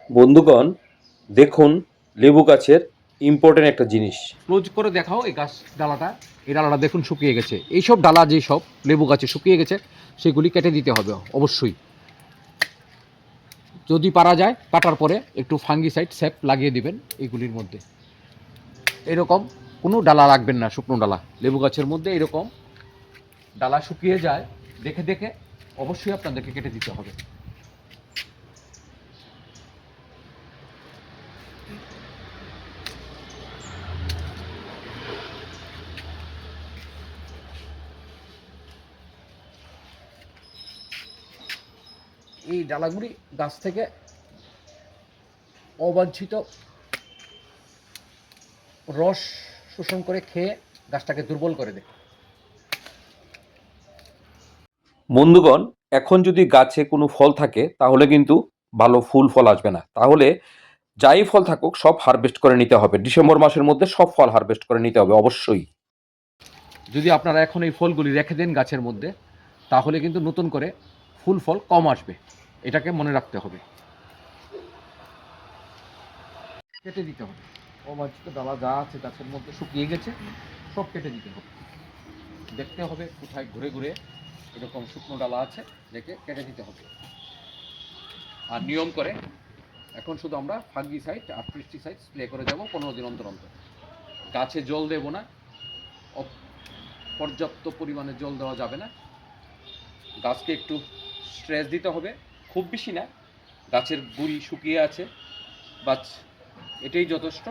বন্ধুগণ, দেখুন লেবু গাছের ইম্পর্টেন্ট একটা জিনিস। ক্লোজ করে দেখাও এই গাছ ডালাটা। এই ডালাটা দেখুন শুকিয়ে গেছে। এইসব ডালা যেসব লেবু গাছে শুকিয়ে গেছে সেগুলি কেটে দিতে হবে অবশ্যই। যদি পারা যায় কাটার পরে একটু ফাঙ্গিসাইড স্যাপ লাগিয়ে দিবেন এইগুলির মধ্যে। এরকম কোনো ডালা রাখবেন না, শুকনো ডালা। লেবু গাছের মধ্যে এরকম ডালা শুকিয়ে যায় দেখে দেখে অবশ্যই আপনাদেরকে কেটে দিতে হবে। এই ডালাগুলি গাছ থেকে অবাঞ্ছিত রস শোষণ করে খেয়ে গাছটাকে দুর্বল করে দেয়। বন্ধুগণ, এখন যদি গাছে কোনো ফল থাকে তাহলে কিন্তু ভালো ফুল ফল আসবে না। তাহলে যাই ফল থাকুক সব হারভেস্ট করে নিতে হবে। ডিসেম্বর মাসের মধ্যে সব ফল হারভেস্ট করে নিতে হবে অবশ্যই। যদি আপনারা এখন এই ফলগুলি রেখে দেন গাছের মধ্যে, তাহলে কিন্তু নতুন করে ফুল ফল কম আসবে। এটাকে মনে রাখতে হবে। কেটে দিতে হবে। অবাঞ্ছিত ডালা যা আছে গাছের মধ্যে শুকিয়ে গেছে সব কেটে দিতে হবে। দেখতে হবে কোথায় ঘুরে ঘুরে এরকম শুকনো ডালা আছে, দেখে কেটে দিতে হবে। আর নিয়ম করে এখন শুধু আমরা ফাঙ্গিসাইড আর পেস্টিসাইড স্প্রে করে যাব 15 দিন অন্তর অন্তর। গাছে জল দেব না, পর্যাপ্ত পরিমাণে জল দেওয়া যাবে না। গাছকে একটু স্ট্রেস দিতে হবে, খুব বেশি না। গাছের গুড়ি শুকিয়ে আছে বাস, এটাই যথেষ্ট।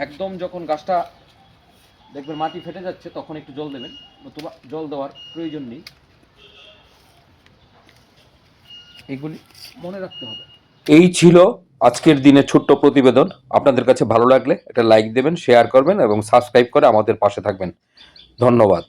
একদম যখন গাছটা দেখবেন মাটি ফেটে যাচ্ছে তখন একটু জল দেবেন, নতুবা জল দেওয়ার প্রয়োজন নেই। এগুলি মনে রাখতে হবে। এই ছিল আজকের দিনের ছোট্ট প্রতিবেদন। আপনাদের কাছে ভালো লাগলে একটা লাইক দেবেন, শেয়ার করবেন এবং সাবস্ক্রাইব করে আমাদের পাশে থাকবেন। ধন্যবাদ।